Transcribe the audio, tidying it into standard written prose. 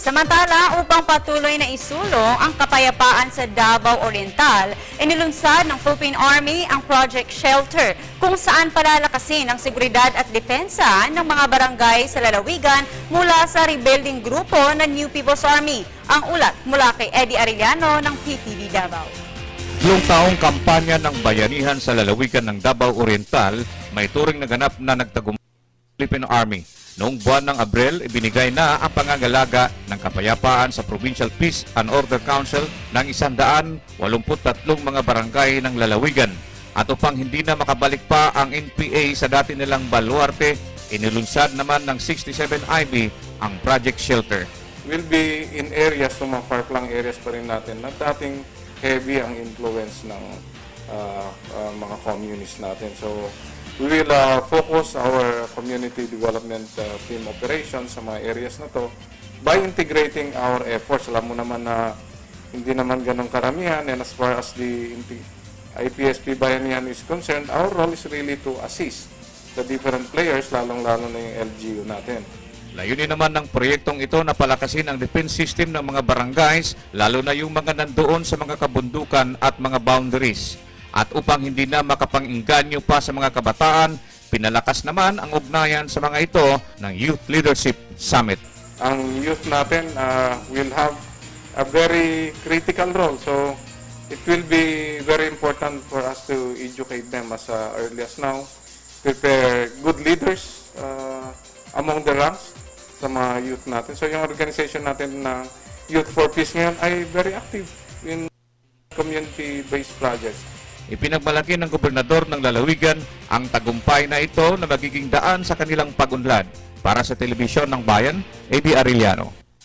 Samantala, upang patuloy na isulong ang kapayapaan sa Davao Oriental, inilunsad ng Philippine Army ang Project Shelter, kung saan palalakasin ang seguridad at depensa ng mga barangay sa lalawigan mula sa rebuilding grupo ng New People's Army. Ang ulat mula kay Eddie Arellano ng PTV Davao. Tatlong taong kampanya ng bayanihan sa lalawigan ng Davao Oriental, may turing naganap na nagtagumpay ng Philippine Army. Noong buwan ng Abril, ibinigay na ang pangangalaga ng kapayapaan sa Provincial Peace and Order Council ng 183 mga barangay ng lalawigan. At upang hindi na makabalik pa ang NPA sa dati nilang baluarte, inilunsad naman ng 67IB ang Project Shelter. Will be in areas, mga far-flung areas pa rin natin na dating heavy ang influence ng mga communities natin. So, we will focus our community development team operations sa mga areas na to by integrating our efforts. Alam mo naman na hindi naman ganun karamihan, and as far as the IPSP Bayanihan is concerned, our role is really to assist the different players, lalong-lalo na yung LGU natin. Layunin naman ng proyektong ito na palakasin ang defense system ng mga barangays, lalo na yung mga nandoon sa mga kabundukan at mga boundaries. At upang hindi na makapang-inganyo pa sa mga kabataan, pinalakas naman ang ugnayan sa mga ito ng Youth Leadership Summit. Ang youth natin will have a very critical role. So, it will be very important for us to educate them as early as now, prepare good leaders among the ranks sa mga youth natin. So, yung organization natin na Youth for Peace ngayon ay very active in community-based projects. Ipinagmalaki ng gobernador ng lalawigan ang tagumpay na ito na magiging daan sa kanilang pag-unlad. Para sa Telebisyon ng Bayan, Eddie Arellano.